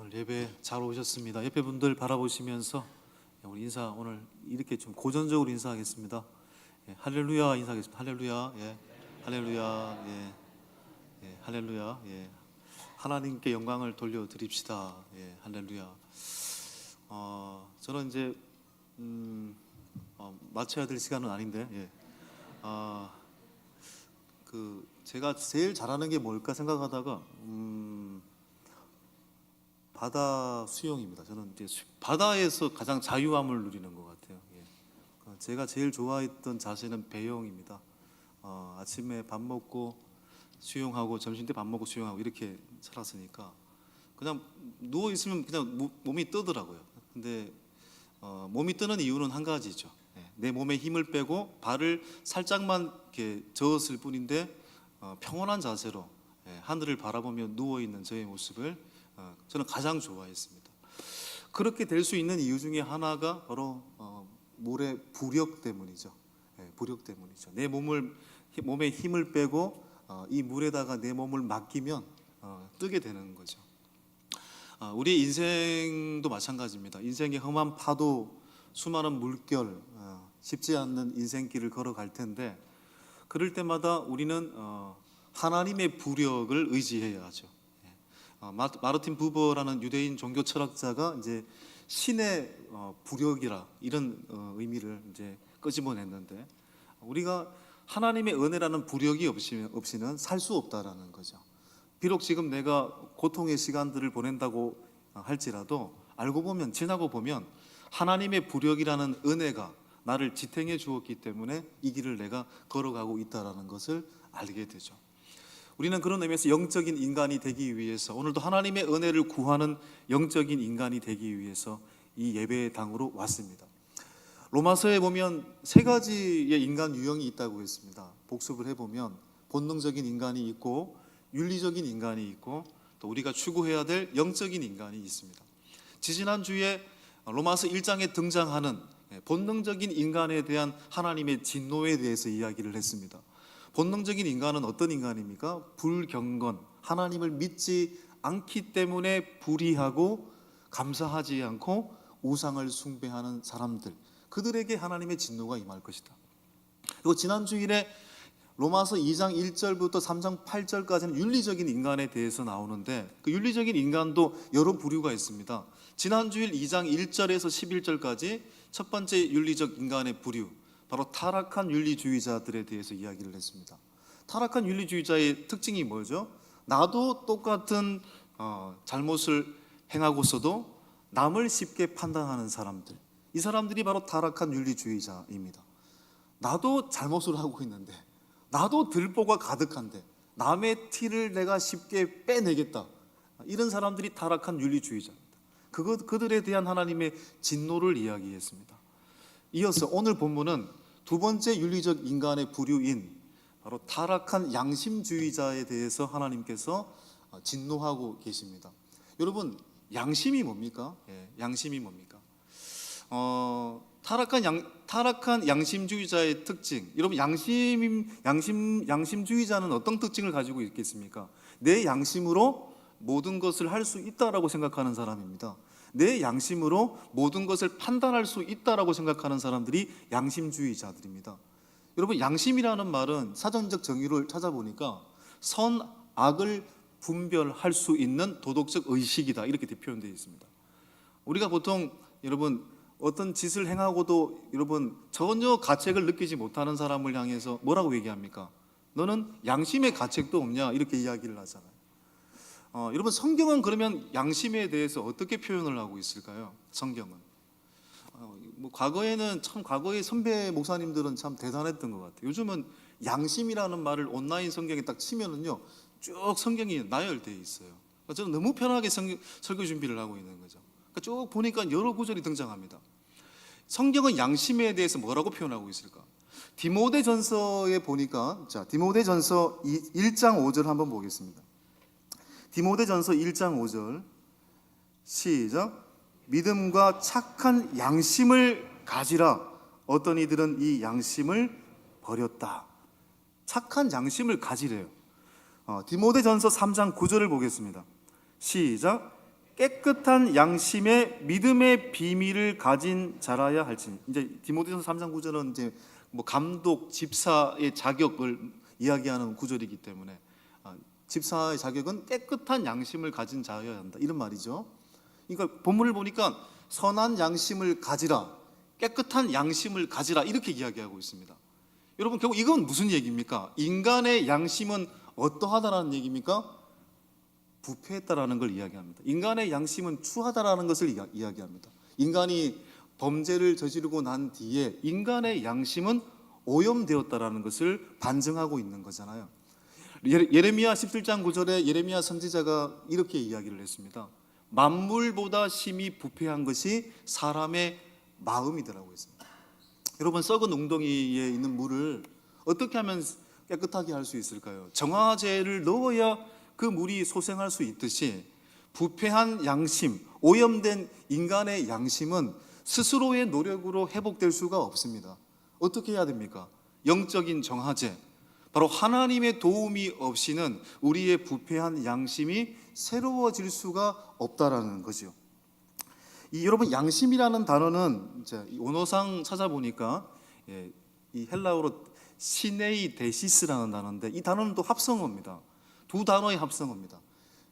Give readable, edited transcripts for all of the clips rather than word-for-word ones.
오늘 예배 잘 오셨습니다. 옆에 분들 바라보시면서 우리 인사 오늘 이렇게 좀 고전적으로 인사하겠습니다. 예, 할렐루야 인사하겠습니다. 할렐루야, 예, 할렐루야, 예, 예, 할렐루야, 예. 하나님께 영광을 돌려드립시다. 예, 할렐루야. 저는 이제 마쳐야 될 시간은 아닌데, 예. 제가 제일 잘하는 게 뭘까 생각하다가 바다 수영입니다. 저는 이제 바다에서 가장 자유함을 누리는 것 같아요. 예. 제가 제일 좋아했던 자세는 배영입니다. 아침에 밥 먹고 수영하고 점심 때 밥 먹고 수영하고 이렇게 살았으니까 그냥 누워 있으면 그냥 몸이 뜨더라고요. 근데 몸이 뜨는 이유는 한 가지죠. 예. 내 몸에 힘을 빼고 발을 살짝만 이렇게 저었을 뿐인데 평온한 자세로 하늘을 바라보며 누워 있는 저의 모습을 저는 가장 좋아했습니다. 그렇게 될 수 있는 이유 중에 하나가 바로 물의 부력 때문이죠. 부력 때문이죠. 내 몸에 힘을 빼고 이 물에다가 내 몸을 맡기면 뜨게 되는 거죠. 우리 인생도 마찬가지입니다. 인생의 험한 파도, 수많은 물결, 쉽지 않는 인생길을 걸어갈 텐데 그럴 때마다 우리는 하나님의 부력을 의지해야 하죠. 마르틴 부버라는 유대인 종교 철학자가 이제 신의 부력이라 이런 의미를 이제 끄집어냈는데 우리가 하나님의 은혜라는 부력이 없이는 살 수 없다라는 거죠. 비록 지금 내가 고통의 시간들을 보낸다고 할지라도 알고 보면 지나고 보면 하나님의 부력이라는 은혜가 나를 지탱해 주었기 때문에 이 길을 내가 걸어가고 있다라는 것을 알게 되죠. 우리는 그런 의미에서 영적인 인간이 되기 위해서 오늘도 하나님의 은혜를 구하는 영적인 인간이 되기 위해서 이 예배의 당으로 왔습니다. 로마서에 보면 세 가지의 인간 유형이 있다고 했습니다. 복습을 해보면 본능적인 인간이 있고 윤리적인 인간이 있고 또 우리가 추구해야 될 영적인 인간이 있습니다. 지지난주에 로마서 1장에 등장하는 본능적인 인간에 대한 하나님의 진노에 대해서 이야기를 했습니다. 본능적인 인간은 어떤 인간입니까? 불경건, 하나님을 믿지 않기 때문에 불의하고 감사하지 않고 우상을 숭배하는 사람들, 그들에게 하나님의 진노가 임할 것이다. 그리고 지난 주일에 로마서 2장 1절부터 3장 8절까지는 윤리적인 인간에 대해서 나오는데 그 윤리적인 인간도 여러 부류가 있습니다. 지난 주일 2장 1절에서 11절까지 첫 번째 윤리적 인간의 부류, 바로 타락한 윤리주의자들에 대해서 이야기를 했습니다. 타락한 윤리주의자의 특징이 뭐죠? 나도 똑같은 잘못을 행하고서도 남을 쉽게 판단하는 사람들, 이 사람들이 바로 타락한 윤리주의자입니다. 나도 잘못을 하고 있는데, 나도 들보가 가득한데 남의 티를 내가 쉽게 빼내겠다, 이런 사람들이 타락한 윤리주의자입니다. 그들에 대한 하나님의 진노를 이야기했습니다. 이어서 오늘 본문은 두 번째 윤리적 인간의 부류인 바로 타락한 양심주의자에 대해서 하나님께서 진노하고 계십니다. 여러분, 양심이 뭡니까? 양심이 뭡니까? 타락한 양심주의자의 특징. 여러분, 양심주의자는 어떤 특징을 가지고 있겠습니까? 내 양심으로 모든 것을 할 수 있다라고 생각하는 사람입니다. 내 양심으로 모든 것을 판단할 수 있다라고 생각하는 사람들이 양심주의자들입니다. 여러분, 양심이라는 말은 사전적 정의를 찾아보니까 선, 악을 분별할 수 있는 도덕적 의식이다, 이렇게 표현되어 있습니다. 우리가 보통 여러분 어떤 짓을 행하고도 여러분 전혀 가책을 느끼지 못하는 사람을 향해서 뭐라고 얘기합니까? 너는 양심의 가책도 없냐, 이렇게 이야기를 하잖아요. 여러분, 성경은 그러면 양심에 대해서 어떻게 표현을 하고 있을까요? 성경은 과거에는 참, 과거의 선배 목사님들은 참 대단했던 것 같아요. 요즘은 양심이라는 말을 온라인 성경에 딱 치면은요, 쭉 성경이 나열되어 있어요. 그러니까 저는 너무 편하게 설교 준비를 하고 있는 거죠. 그러니까 쭉 보니까 여러 구절이 등장합니다. 성경은 양심에 대해서 뭐라고 표현하고 있을까? 디모데전서에 보니까, 자, 디모데전서 1장 5절 한번 보겠습니다. 디모데전서 1장 5절 시작. 믿음과 착한 양심을 가지라. 어떤 이들은 이 양심을 버렸다. 착한 양심을 가지래요. 디모데전서 3장 9절을 보겠습니다. 시작. 깨끗한 양심의 믿음의 비밀을 가진 자라야 할지니. 이제 디모데전서 3장 9절은 이제 뭐 감독, 집사의 자격을 이야기하는 구절이기 때문에 집사의 자격은 깨끗한 양심을 가진 자여야 한다, 이런 말이죠. 그러니까 본문을 보니까 선한 양심을 가지라, 깨끗한 양심을 가지라, 이렇게 이야기하고 있습니다. 여러분, 결국 이건 무슨 얘기입니까? 인간의 양심은 어떠하다라는 얘기입니까? 부패했다라는 걸 이야기합니다. 인간의 양심은 추하다라는 것을 이야기합니다. 인간이 범죄를 저지르고 난 뒤에 인간의 양심은 오염되었다라는 것을 반증하고 있는 거잖아요. 예레미야 17장 9절에 예레미야 선지자가 이렇게 이야기를 했습니다. 만물보다 심히 부패한 것이 사람의 마음이더라고 했습니다. 여러분, 썩은 웅덩이에 있는 물을 어떻게 하면 깨끗하게 할 수 있을까요? 정화제를 넣어야 그 물이 소생할 수 있듯이 부패한 양심, 오염된 인간의 양심은 스스로의 노력으로 회복될 수가 없습니다. 어떻게 해야 됩니까? 영적인 정화제, 바로 하나님의 도움이 없이는 우리의 부패한 양심이 새로워질 수가 없다라는 거죠. 여러분, 양심이라는 단어는 이제 원어상 찾아보니까 이 헬라어로 시네이데시스라는 단어인데, 이 단어는 또 합성어입니다. 두 단어의 합성어입니다.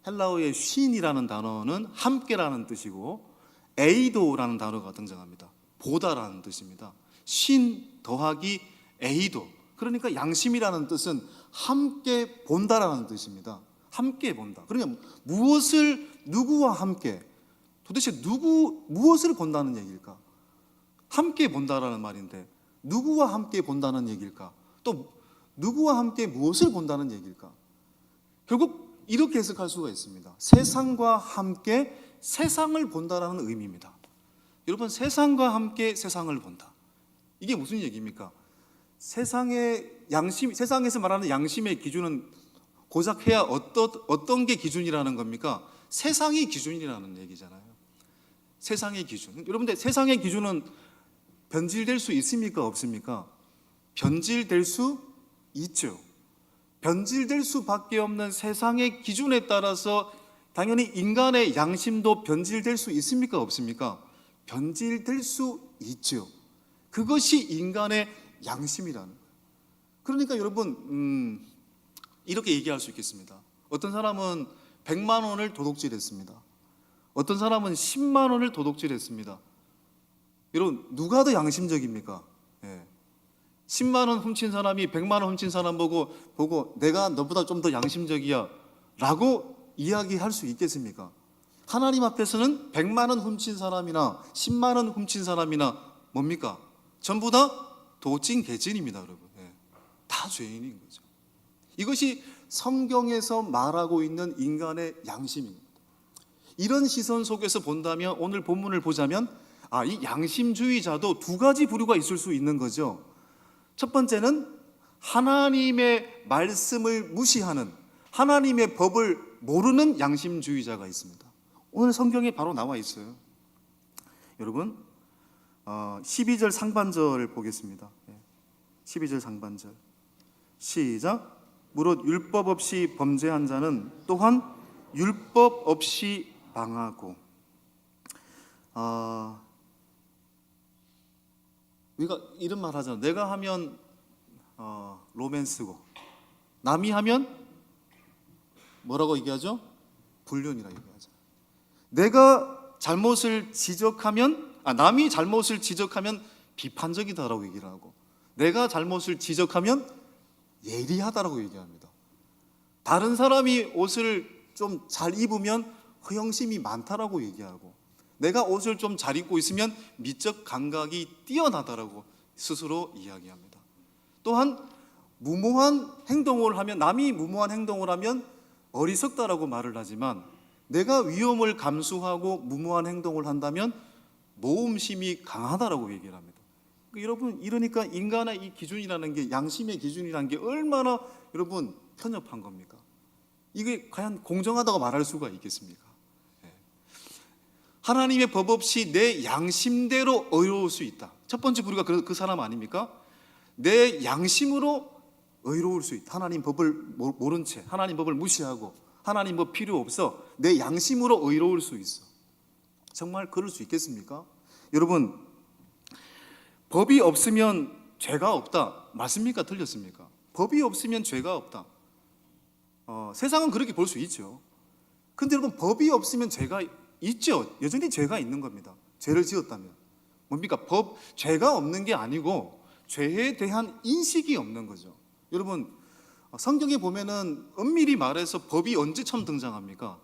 헬라어의 쉰이라는 단어는 함께라는 뜻이고, 에이도라는 단어가 등장합니다. 보다라는 뜻입니다. 쉰 더하기 에이도, 그러니까 양심이라는 뜻은 함께 본다라는 뜻입니다. 함께 본다. 그러니까 무엇을, 누구와 함께, 도대체 무엇을 본다는 얘기일까? 함께 본다라는 말인데 누구와 함께 본다는 얘기일까? 또 누구와 함께 무엇을 본다는 얘기일까? 결국 이렇게 해석할 수가 있습니다. 세상과 함께 세상을 본다라는 의미입니다. 여러분, 세상과 함께 세상을 본다, 이게 무슨 얘기입니까? 세상의 양심, 세상에서 말하는 양심의 기준은 고작 해야 어떤 게 기준이라는 겁니까? 세상이 기준이라는 얘기잖아요. 세상의 기준. 여러분들, 세상의 기준은 변질될 수 있습니까? 없습니까? 변질될 수 있죠. 변질될 수밖에 없는 세상의 기준에 따라서 당연히 인간의 양심도 변질될 수 있습니까? 없습니까? 변질될 수 있죠. 그것이 인간의 양심이라는 거예요. 그러니까 여러분, 이렇게 얘기할 수 있겠습니다. 어떤 사람은 100만 원을 도둑질했습니다. 어떤 사람은 10만 원을 도둑질했습니다. 여러분, 누가 더 양심적입니까? 10만 원 훔친 사람이 100만 원 훔친 사람 보고 내가 너보다 좀 더 양심적이야 라고 이야기할 수 있겠습니까? 하나님 앞에서는 100만 원 훔친 사람이나 10만 원 훔친 사람이나 뭡니까? 전부 다 도찐 개찐입니다, 여러분. 다 죄인인 거죠. 이것이 성경에서 말하고 있는 인간의 양심입니다. 이런 시선 속에서 본다면, 오늘 본문을 보자면 이 양심주의자도 두 가지 부류가 있을 수 있는 거죠. 첫 번째는 하나님의 말씀을 무시하는, 하나님의 법을 모르는 양심주의자가 있습니다. 오늘 성경에 바로 나와 있어요. 여러분, 12절 상반절을 보겠습니다. 12절 상반절 시작. 무릇 율법 없이 범죄한 자는 또한 율법 없이 망하고. 우리가 이런 말 하잖아요. 내가 하면 로맨스고 남이 하면 뭐라고 얘기하죠? 불륜이라 얘기하죠. 내가 잘못을 지적하면 남이 잘못을 지적하면 비판적이다라고 얘기를 하고, 내가 잘못을 지적하면 예리하다라고 얘기합니다. 다른 사람이 옷을 좀 잘 입으면 허영심이 많다라고 얘기하고, 내가 옷을 좀 잘 입고 있으면 미적 감각이 뛰어나다라고 스스로 이야기합니다. 또한 무모한 행동을 하면, 남이 무모한 행동을 하면 어리석다라고 말을 하지만, 내가 위험을 감수하고 무모한 행동을 한다면 모험심이 강하다라고 얘기를 합니다. 여러분, 이러니까 인간의 이 기준이라는 게, 양심의 기준이라는 게 얼마나 여러분 편협한 겁니까? 이게 과연 공정하다고 말할 수가 있겠습니까? 하나님의 법 없이 내 양심대로 의로울 수 있다. 첫 번째 부류가 그 사람 아닙니까? 내 양심으로 의로울 수 있다. 하나님 법을 모른 채, 하나님 법을 무시하고 하나님 뭐 필요 없어. 내 양심으로 의로울 수 있어. 정말 그럴 수 있겠습니까? 여러분, 법이 없으면 죄가 없다. 맞습니까? 틀렸습니까? 법이 없으면 죄가 없다. 세상은 그렇게 볼 수 있죠. 근데 여러분, 법이 없으면 죄가 있죠. 여전히 죄가 있는 겁니다. 죄를 지었다면. 뭡니까? 죄가 없는 게 아니고 죄에 대한 인식이 없는 거죠. 여러분, 성경에 보면은 엄밀히 말해서 법이 언제 처음 등장합니까?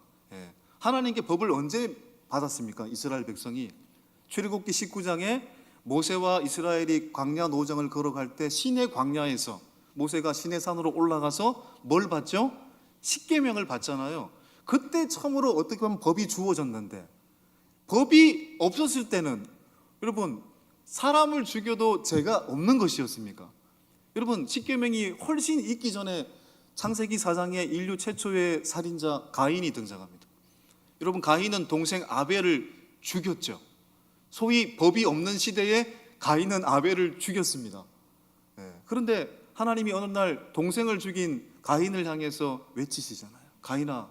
하나님께 법을 언제 받았습니까? 이스라엘 백성이 출애굽기 19장에 모세와 이스라엘이 광야 노정을 걸어갈 때 시내 광야에서 모세가 시내산으로 올라가서 뭘 받죠? 십계명을 받잖아요. 그때 처음으로 어떻게 보면 법이 주어졌는데, 법이 없었을 때는 여러분, 사람을 죽여도 죄가 없는 것이었습니까? 여러분, 십계명이 훨씬 있기 전에 창세기 4장에 인류 최초의 살인자 가인이 등장합니다. 여러분, 가인은 동생 아벨을 죽였죠. 소위 법이 없는 시대에 가인은 아벨을 죽였습니다. 그런데 하나님이 어느 날 동생을 죽인 가인을 향해서 외치시잖아요. 가인아,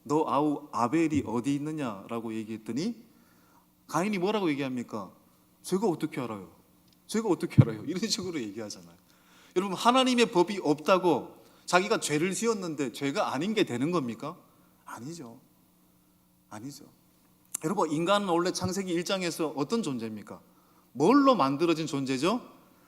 너 아우 아벨이 어디 있느냐라고 얘기했더니 가인이 뭐라고 얘기합니까? 제가 어떻게 알아요? 제가 어떻게 알아요? 이런 식으로 얘기하잖아요. 여러분, 하나님의 법이 없다고 자기가 죄를 지었는데 죄가 아닌 게 되는 겁니까? 아니죠. 아니죠. 여러분, 인간은 원래 창세기 1장에서 어떤 존재입니까? 뭘로 만들어진 존재죠?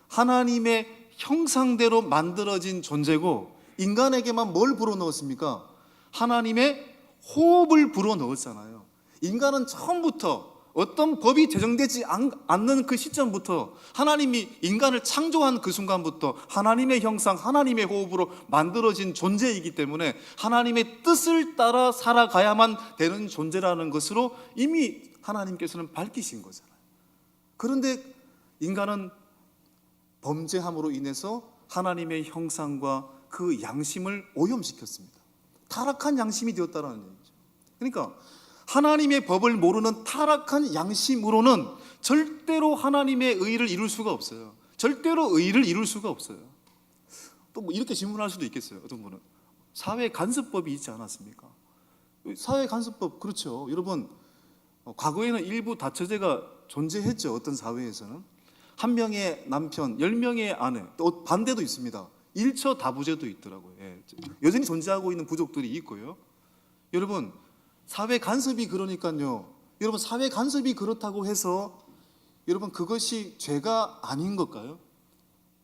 하나님의 형상대로 만들어진 존재고, 인간에게만 뭘 불어넣었습니까? 하나님의 호흡을 불어넣었잖아요. 인간은 처음부터 어떤 법이 제정되지 않는 그 시점부터, 하나님이 인간을 창조한 그 순간부터 하나님의 형상, 하나님의 호흡으로 만들어진 존재이기 때문에 하나님의 뜻을 따라 살아가야만 되는 존재라는 것으로 이미 하나님께서는 밝히신 거잖아요. 그런데 인간은 범죄함으로 인해서 하나님의 형상과 그 양심을 오염시켰습니다. 타락한 양심이 되었다는 얘기죠. 그러니까 하나님의 법을 모르는 타락한 양심으로는 절대로 하나님의 의를 이룰 수가 없어요. 절대로 의를 이룰 수가 없어요. 또 뭐 이렇게 질문할 수도 있겠어요. 어떤 분은 사회 간섭법이 있지 않았습니까? 사회 간섭법, 그렇죠. 여러분, 과거에는 일부 다처제가 존재했죠. 어떤 사회에서는 한 명의 남편, 10명의 아내, 또 반대도 있습니다. 일처 다부제도 있더라고요. 여전히 존재하고 있는 부족들이 있고요. 여러분, 사회 간섭이 그러니까요. 여러분, 사회 간섭이 그렇다고 해서 여러분 그것이 죄가 아닌 걸까요?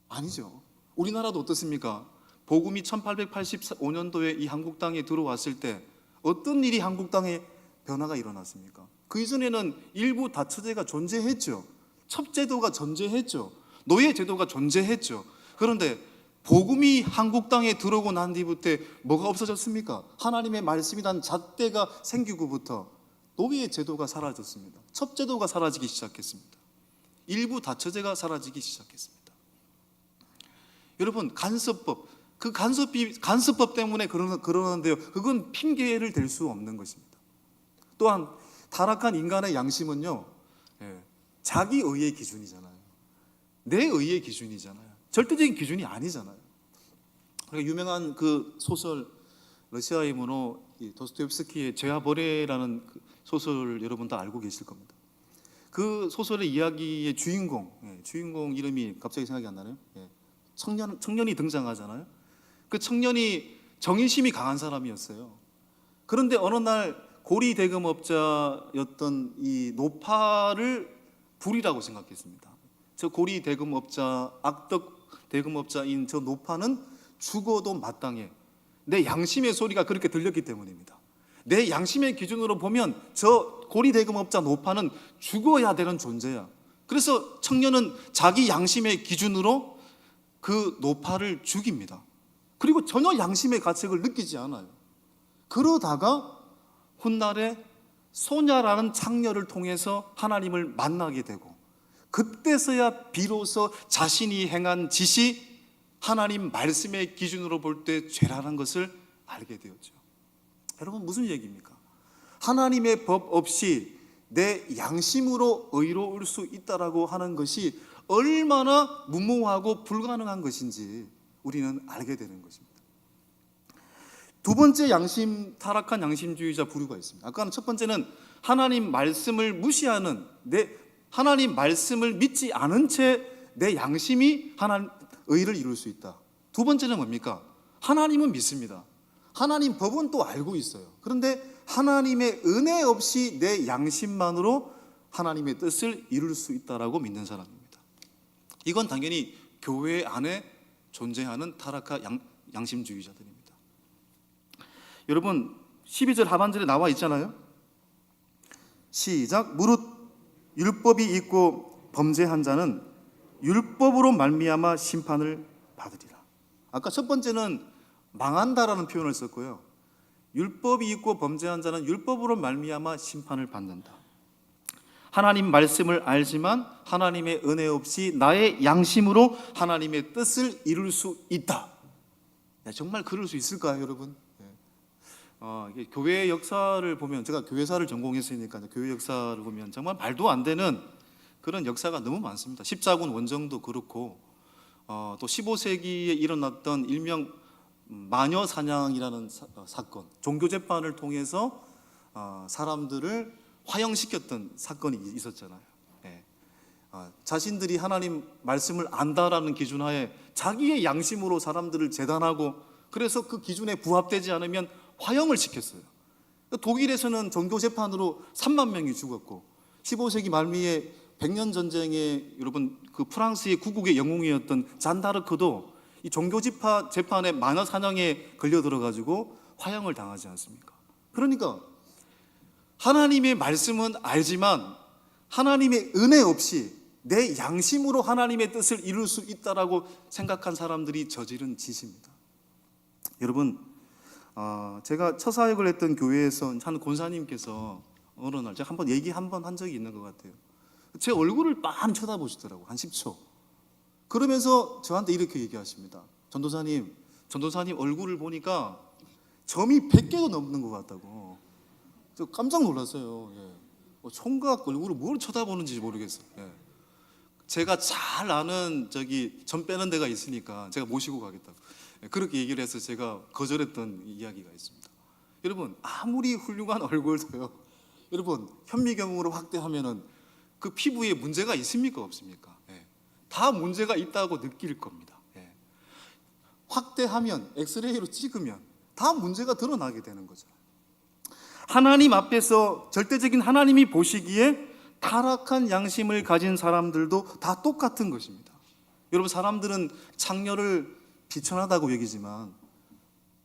아니죠. 우리나라도 어떻습니까? 복음이 1885년도에 이 한국 땅에 들어왔을 때 어떤 일이 한국 땅에 변화가 일어났습니까? 그 이전에는 일부 다처제가 존재했죠. 첩제도가 존재했죠. 노예제도가 존재했죠. 그런데 복음이 한국 땅에 들어오고 난 뒤부터 뭐가 없어졌습니까? 하나님의 말씀이란 잣대가 생기고부터 노예 제도가 사라졌습니다. 첩제도가 사라지기 시작했습니다. 일부 다처제가 사라지기 시작했습니다. 여러분, 간섭법, 그 간섭법 때문에 그러는데요. 그건 핑계를 댈 수 없는 것입니다. 또한 타락한 인간의 양심은요, 자기 의의 기준이잖아요. 내 의의 기준이잖아요. 절대적인 기준이 아니잖아요. 그러니까 유명한 그 소설, 러시아의 문호 도스토옙스키의 죄와 벌레라는 그 소설을 여러분 다 알고 계실 겁니다. 그 소설의 이야기의 주인공 이름이 갑자기 생각이 안 나네요. 청년이 등장하잖아요. 그 청년이 정의심이 강한 사람이었어요. 그런데 어느 날 고리 대금업자였던 이 노파를 불이라고 생각했습니다. 저 고리 대금업자, 악덕 대금업자인 저 노파는 죽어도 마땅해. 내 양심의 소리가 그렇게 들렸기 때문입니다. 내 양심의 기준으로 보면 저 고리 대금업자 노파는 죽어야 되는 존재야. 그래서 청년은 자기 양심의 기준으로 그 노파를 죽입니다. 그리고 전혀 양심의 가책을 느끼지 않아요. 그러다가 훗날에 소냐라는 창녀를 통해서 하나님을 만나게 되고, 그때서야 비로소 자신이 행한 짓이 하나님 말씀의 기준으로 볼 때 죄라는 것을 알게 되었죠. 여러분, 무슨 얘기입니까? 하나님의 법 없이 내 양심으로 의로울 수 있다라고 하는 것이 얼마나 무모하고 불가능한 것인지 우리는 알게 되는 것입니다. 두 번째 타락한 양심주의자 부류가 있습니다. 아까는 첫 번째는 하나님 말씀을 무시하는, 하나님 말씀을 믿지 않은 채 내 양심이 의를 이룰 수 있다. 두 번째는 뭡니까? 하나님은 믿습니다. 하나님 법은 또 알고 있어요. 그런데 하나님의 은혜 없이 내 양심만으로 하나님의 뜻을 이룰 수 있다라고 믿는 사람입니다. 이건 당연히 교회 안에 존재하는 타락한 양심주의자들입니다. 여러분 12절 하반절에 나와 있잖아요. 시작. 무릇 율법이 있고 범죄한 자는 율법으로 말미암아 심판을 받으리라. 아까 첫 번째는 망한다라는 표현을 썼고요. 율법이 있고 범죄한 자는 율법으로 말미암아 심판을 받는다. 하나님 말씀을 알지만 하나님의 은혜 없이 나의 양심으로 하나님의 뜻을 이룰 수 있다. 정말 그럴 수 있을까요, 여러분? 교회 역사를 보면, 제가 교회사를 전공했으니까 교회 역사를 보면 정말 말도 안 되는 그런 역사가 너무 많습니다. 십자군 원정도 그렇고, 또 15세기에 일어났던 일명 마녀 사냥이라는 사건, 종교 재판을 통해서 사람들을 화형시켰던 사건이 있었잖아요. 자신들이 하나님 말씀을 안다라는 기준 하에 자기의 양심으로 사람들을 재단하고, 그래서 그 기준에 부합되지 않으면 화형을 시켰어요. 독일에서는 종교 재판으로 3만 명이 죽었고, 15세기 말미에 백년 전쟁에 여러분 그 프랑스의 구국의 영웅이었던 잔다르크도 이 종교 재판에 마녀 사냥에 걸려들어가지고 화형을 당하지 않습니까? 그러니까 하나님의 말씀은 알지만 하나님의 은혜 없이 내 양심으로 하나님의 뜻을 이룰 수 있다라고 생각한 사람들이 저지른 짓입니다. 여러분, 제가 처사역을 했던 교회에서 한 권사님께서 어느 날 제가 얘기 한 번 한 적이 있는 것 같아요. 제 얼굴을 빤히 쳐다보시더라고, 한 10초. 그러면서 저한테 이렇게 얘기하십니다. 전도사님 얼굴을 보니까 점이 100개가 넘는 것 같다고. 저 깜짝 놀랐어요. 총각 얼굴을 뭘 쳐다보는지 모르겠어요. 제가 잘 아는 점 빼는 데가 있으니까 제가 모시고 가겠다고. 그렇게 얘기를 해서 제가 거절했던 이야기가 있습니다. 여러분, 아무리 훌륭한 얼굴도요, 여러분 현미경으로 확대하면은 그 피부에 문제가 있습니까, 없습니까? 다 문제가 있다고 느낄 겁니다. 확대하면, 엑스레이로 찍으면 다 문제가 드러나게 되는 거죠. 하나님 앞에서 절대적인 하나님이 보시기에 타락한 양심을 가진 사람들도 다 똑같은 것입니다. 여러분, 사람들은 창녀를 비천하다고 여기지만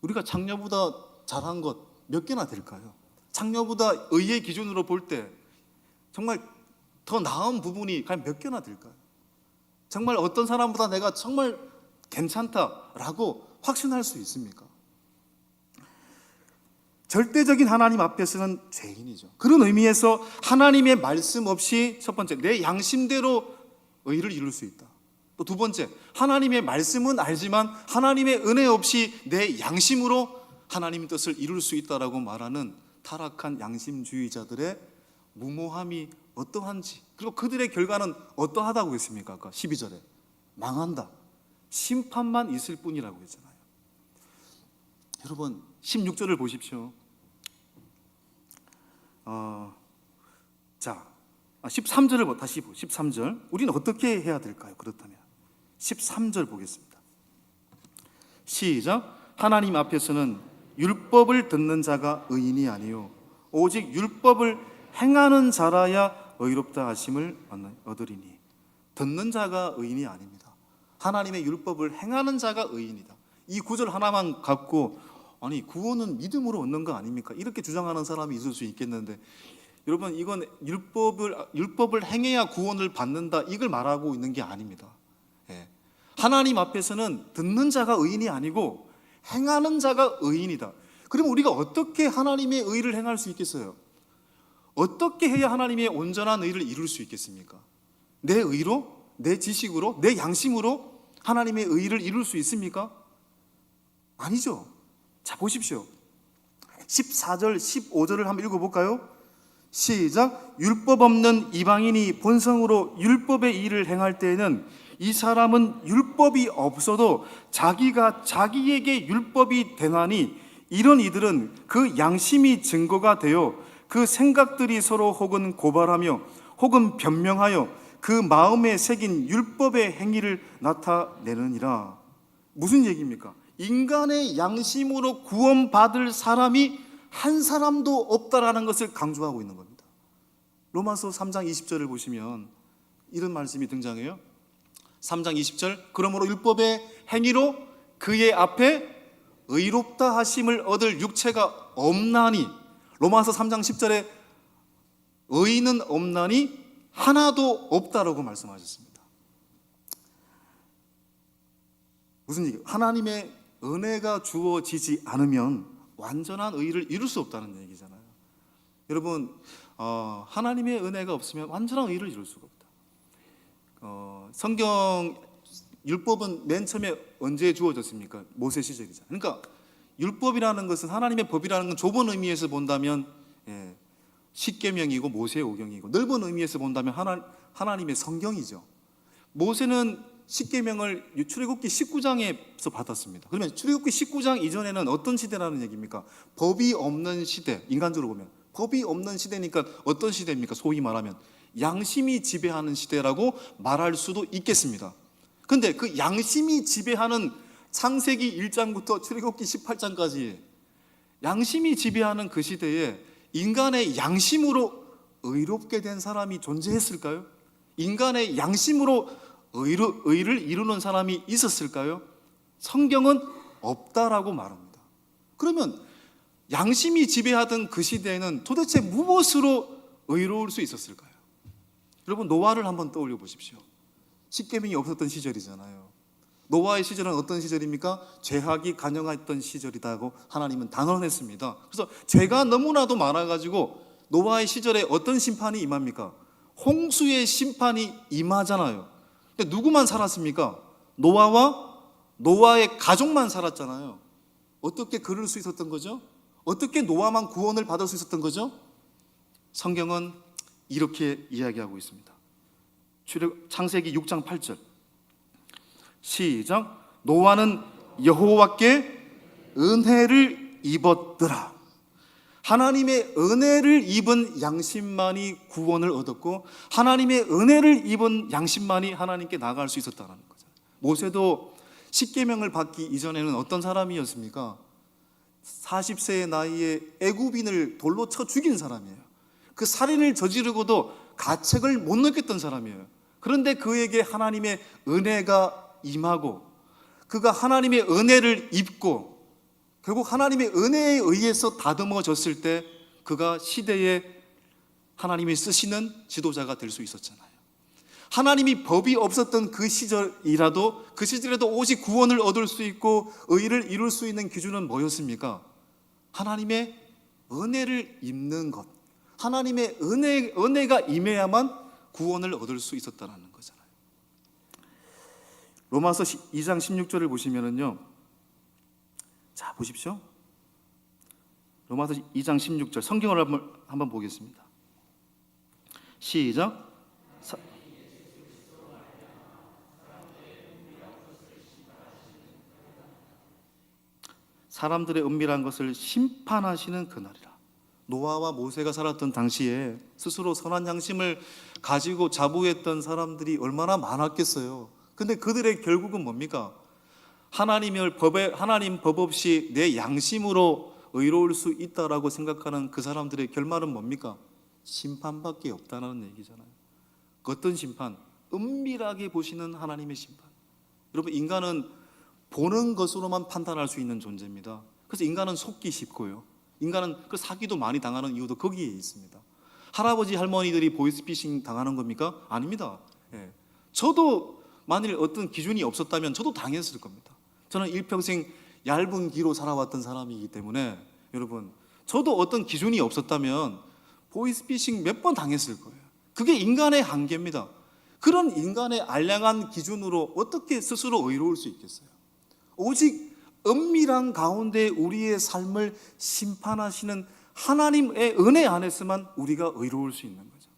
우리가 창녀보다 잘한 것 몇 개나 될까요? 창녀보다 의의 기준으로 볼 때 정말 더 나은 부분이 과연 몇 개나 될까요? 정말 어떤 사람보다 내가 정말 괜찮다라고 확신할 수 있습니까? 절대적인 하나님 앞에서는 죄인이죠. 그런 의미에서 하나님의 말씀 없이 첫 번째, 내 양심대로 의를 이룰 수 있다. 또 두 번째, 하나님의 말씀은 알지만 하나님의 은혜 없이 내 양심으로 하나님의 뜻을 이룰 수 있다라고 말하는 타락한 양심주의자들의 무모함이 어떠한지, 그리고 그들의 결과는 어떠하다고 했습니까? 아까 12절에 망한다, 심판만 있을 뿐이라고 했잖아요. 여러분 16절을 보십시오. 13절을 다시 13절, 우리는 어떻게 해야 될까요? 그렇다면 13절 보겠습니다. 시작. 하나님 앞에서는 율법을 듣는 자가 의인이 아니요 오직 율법을 행하는 자라야 의롭다 하심을 얻으리니. 듣는 자가 의인이 아닙니다. 하나님의 율법을 행하는 자가 의인이다. 이 구절 하나만 갖고 아니 구원은 믿음으로 얻는 거 아닙니까? 이렇게 주장하는 사람이 있을 수 있겠는데, 여러분 이건 율법을 행해야 구원을 받는다, 이걸 말하고 있는 게 아닙니다. 하나님 앞에서는 듣는 자가 의인이 아니고 행하는 자가 의인이다. 그럼 우리가 어떻게 하나님의 의를 행할 수 있겠어요? 어떻게 해야 하나님의 온전한 의를 이룰 수 있겠습니까? 내 의로? 내 지식으로? 내 양심으로 하나님의 의를 이룰 수 있습니까? 아니죠. 자, 보십시오. 14절, 15절을 한번 읽어볼까요? 시작. 율법 없는 이방인이 본성으로 율법의 일을 행할 때에는 이 사람은 율법이 없어도 자기가 자기에게 율법이 되나니 이런 이들은 그 양심이 증거가 되어 그 생각들이 서로 혹은 고발하며 혹은 변명하여 그 마음에 새긴 율법의 행위를 나타내느니라. 무슨 얘기입니까? 인간의 양심으로 구원받을 사람이 한 사람도 없다라는 것을 강조하고 있는 겁니다. 로마서 3장 20절을 보시면 이런 말씀이 등장해요. 3장 20절, 그러므로 율법의 행위로 그의 앞에 의롭다 하심을 얻을 육체가 없나니, 로마서 3장 10절에 의인은 없나니 하나도 없다라고 말씀하셨습니다. 무슨 얘기예요? 하나님의 은혜가 주어지지 않으면 완전한 의를 이룰 수 없다는 얘기잖아요. 여러분, 하나님의 은혜가 없으면 완전한 의를 이룰 수가 없다. 성경 율법은 맨 처음에 언제 주어졌습니까? 모세 시절이잖아요. 그러니까 율법이라는 것은, 하나님의 법이라는 건 좁은 의미에서 본다면 십계명이고 모세의 오경이고, 넓은 의미에서 본다면 하나님의 성경이죠. 모세는 십계명을 출애굽기 19장에서 받았습니다. 그러면 출애굽기 19장 이전에는 어떤 시대라는 얘기입니까? 법이 없는 시대, 인간적으로 보면 법이 없는 시대니까 어떤 시대입니까? 소위 말하면 양심이 지배하는 시대라고 말할 수도 있겠습니다. 근데 그 양심이 지배하는 창세기 1장부터 출애굽기 18장까지 양심이 지배하는 그 시대에 인간의 양심으로 의롭게 된 사람이 존재했을까요? 인간의 양심으로 의를 이루는 사람이 있었을까요? 성경은 없다라고 말합니다. 그러면 양심이 지배하던 그 시대에는 도대체 무엇으로 의로울 수 있었을까요? 여러분, 노아를 한번 떠올려 보십시오. 십계명이 없었던 시절이잖아요. 노아의 시절은 어떤 시절입니까? 죄악이 간영했던 시절이라고 하나님은 단언했습니다. 그래서 죄가 너무나도 많아가지고 노아의 시절에 어떤 심판이 임합니까? 홍수의 심판이 임하잖아요. 근데 누구만 살았습니까? 노아와 노아의 가족만 살았잖아요. 어떻게 그럴 수 있었던 거죠? 어떻게 노아만 구원을 받을 수 있었던 거죠? 성경은 이렇게 이야기하고 있습니다. 창세기 6장 8절 시작. 노아는 여호와께 은혜를 입었더라. 하나님의 은혜를 입은 양심만이 구원을 얻었고, 하나님의 은혜를 입은 양심만이 하나님께 나아갈 수 있었다는 거죠. 모세도 십계명을 받기 이전에는 어떤 사람이었습니까? 40세의 나이에 애굽인을 돌로 쳐 죽인 사람이에요. 그 살인을 저지르고도 가책을 못 느꼈던 사람이에요. 그런데 그에게 하나님의 은혜가 임하고, 그가 하나님의 은혜를 입고 결국 하나님의 은혜에 의해서 다듬어졌을 때 그가 시대에 하나님이 쓰시는 지도자가 될 수 있었잖아요. 하나님이 법이 없었던 그 시절이라도, 그 시절에도 오직 구원을 얻을 수 있고 의를 이룰 수 있는 기준은 뭐였습니까? 하나님의 은혜를 입는 것, 하나님의 은혜가 임해야만 구원을 얻을 수 있었다는 거잖아요. 로마서 2장 16절을 보시면은요, 자 보십시오. 로마서 2장 16절 성경을 한번 보겠습니다. 시작. 사람들의 은밀한 것을 심판하시는 그날이라. 노아와 모세가 살았던 당시에 스스로 선한 양심을 가지고 자부했던 사람들이 얼마나 많았겠어요. 근데 그들의 결국은 뭡니까? 하나님 법 없이 내 양심으로 의로울 수 있다라고 생각하는 그 사람들의 결말은 뭡니까? 심판밖에 없다는 얘기잖아요. 그 어떤 심판? 은밀하게 보시는 하나님의 심판. 여러분, 인간은 보는 것으로만 판단할 수 있는 존재입니다. 그래서 인간은 속기 쉽고요, 인간은 그 사기도 많이 당하는 이유도 거기에 있습니다. 할아버지 할머니들이 보이스피싱 당하는 겁니까? 아닙니다. 저도 만일 어떤 기준이 없었다면 저도 당했을 겁니다. 저는 일평생 얇은 기로 살아왔던 사람이기 때문에 여러분, 저도 어떤 기준이 없었다면 보이스피싱 몇 번 당했을 거예요. 그게 인간의 한계입니다. 그런 인간의 알량한 기준으로 어떻게 스스로 의로울 수 있겠어요? 오직 은밀한 가운데 우리의 삶을 심판하시는 하나님의 은혜 안에서만 우리가 의로울 수 있는 거죠.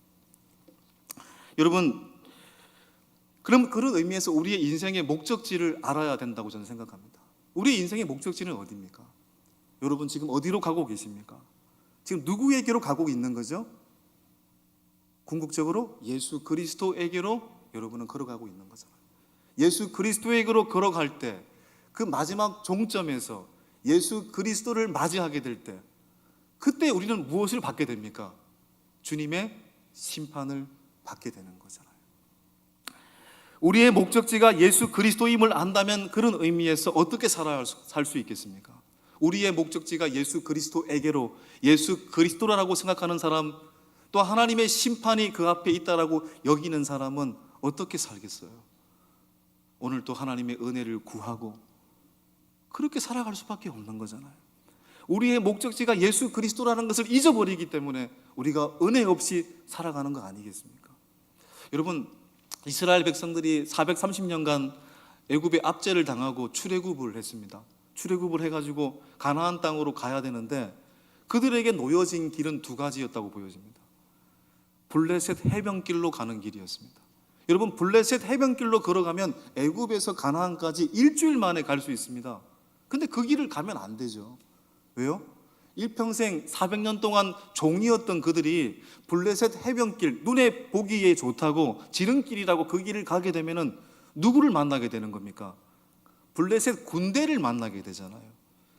여러분, 그럼 그런 의미에서 우리의 인생의 목적지를 알아야 된다고 저는 생각합니다. 우리의 인생의 목적지는 어디입니까? 여러분 지금 어디로 가고 계십니까? 지금 누구에게로 가고 있는 거죠? 궁극적으로 예수 그리스도에게로 여러분은 걸어가고 있는 거잖아요. 예수 그리스도에게로 걸어갈 때 그 마지막 종점에서 예수 그리스도를 맞이하게 될 때 그때 우리는 무엇을 받게 됩니까? 주님의 심판을 받게 되는 거잖아요. 우리의 목적지가 예수 그리스도임을 안다면 그런 의미에서 어떻게 살 수 있겠습니까? 우리의 목적지가 예수 그리스도에게로, 예수 그리스도라고 생각하는 사람, 또 하나님의 심판이 그 앞에 있다라고 여기는 사람은 어떻게 살겠어요? 오늘 또 하나님의 은혜를 구하고 그렇게 살아갈 수밖에 없는 거잖아요. 우리의 목적지가 예수 그리스도라는 것을 잊어버리기 때문에 우리가 은혜 없이 살아가는 거 아니겠습니까? 여러분, 이스라엘 백성들이 430년간 애굽의 압제를 당하고 출애굽을 했습니다. 출애굽을 해가지고 가나안 땅으로 가야 되는데 그들에게 놓여진 길은 두 가지였다고 보여집니다. 블레셋 해변길로 가는 길이었습니다. 여러분, 블레셋 해변길로 걸어가면 애굽에서 가나안까지 일주일 만에 갈 수 있습니다. 근데 그 길을 가면 안 되죠. 왜요? 일평생 400년 동안 종이었던 그들이 블레셋 해변길, 눈에 보기에 좋다고 지름길이라고 그 길을 가게 되면은 누구를 만나게 되는 겁니까? 블레셋 군대를 만나게 되잖아요.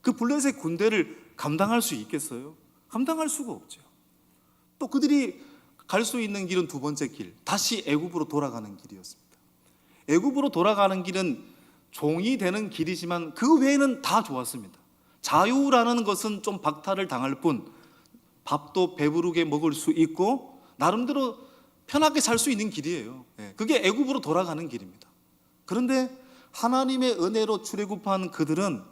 그 블레셋 군대를 감당할 수 있겠어요? 감당할 수가 없죠. 또 그들이 갈 수 있는 길은 두 번째 길, 다시 애굽으로 돌아가는 길이었습니다. 애굽으로 돌아가는 길은 종이 되는 길이지만 그 외에는 다 좋았습니다. 자유라는 것은 좀 박탈을 당할 뿐 밥도 배부르게 먹을 수 있고 나름대로 편하게 살 수 있는 길이에요. 그게 애굽으로 돌아가는 길입니다. 그런데 하나님의 은혜로 출애굽한 그들은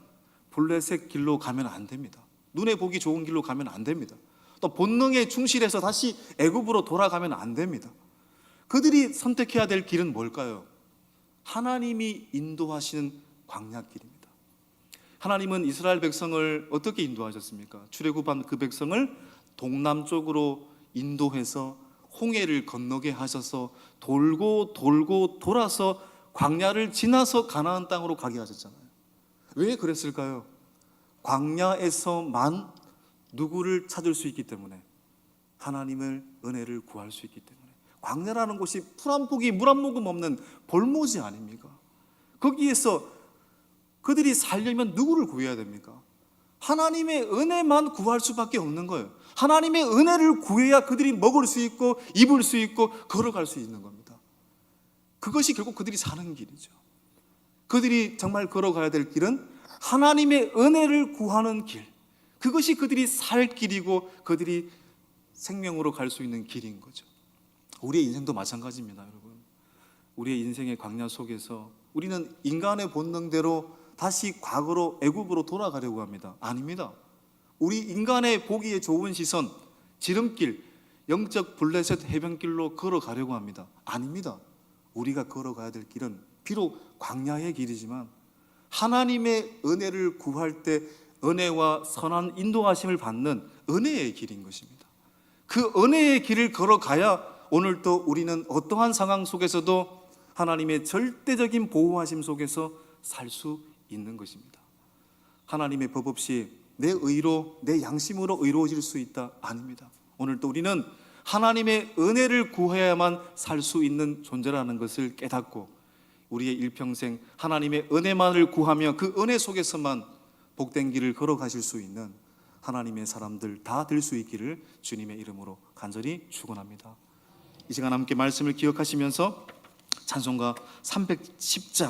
블레셋 길로 가면 안 됩니다. 눈에 보기 좋은 길로 가면 안 됩니다. 또 본능에 충실해서 다시 애굽으로 돌아가면 안 됩니다. 그들이 선택해야 될 길은 뭘까요? 하나님이 인도하시는 광야길입니다. 하나님은 이스라엘 백성을 어떻게 인도하셨습니까? 출애굽한 그 백성을 동남쪽으로 인도해서 홍해를 건너게 하셔서 돌고 돌아서 광야를 지나서 가나안 땅으로 가게 하셨잖아요. 왜 그랬을까요? 광야에서만 누구를 찾을 수 있기 때문에, 하나님을 은혜를 구할 수 있기 때문에. 광야라는 곳이 풀 한 포기 물 한 모금 없는 볼모지 아닙니까? 거기에서 그들이 살려면 누구를 구해야 됩니까? 하나님의 은혜만 구할 수밖에 없는 거예요. 하나님의 은혜를 구해야 그들이 먹을 수 있고 입을 수 있고 걸어갈 수 있는 겁니다. 그것이 결국 그들이 사는 길이죠. 그들이 정말 걸어가야 될 길은 하나님의 은혜를 구하는 길, 그것이 그들이 살 길이고 그들이 생명으로 갈 수 있는 길인 거죠. 우리의 인생도 마찬가지입니다, 여러분. 우리의 인생의 광야 속에서 우리는 인간의 본능대로 다시 과거로 애굽으로 돌아가려고 합니다. 아닙니다. 우리 인간의 보기에 좋은 시선, 지름길, 영적 블레셋 해변길로 걸어가려고 합니다. 아닙니다. 우리가 걸어가야 될 길은 비록 광야의 길이지만 하나님의 은혜를 구할 때 은혜와 선한 인도하심을 받는 은혜의 길인 것입니다. 그 은혜의 길을 걸어가야 오늘 또 우리는 어떠한 상황 속에서도 하나님의 절대적인 보호하심 속에서 살 수 있는 것입니다. 하나님의 법 없이 내 의로, 내 양심으로 의로워질 수 있다? 아닙니다. 오늘 또 우리는 하나님의 은혜를 구해야만 살 수 있는 존재라는 것을 깨닫고 우리의 일평생 하나님의 은혜만을 구하며 그 은혜 속에서만 복된 길을 걸어가실 수 있는 하나님의 사람들 다 될 수 있기를 주님의 이름으로 간절히 축원합니다. 이 시간 함께 말씀을 기억하시면서 찬송가 310장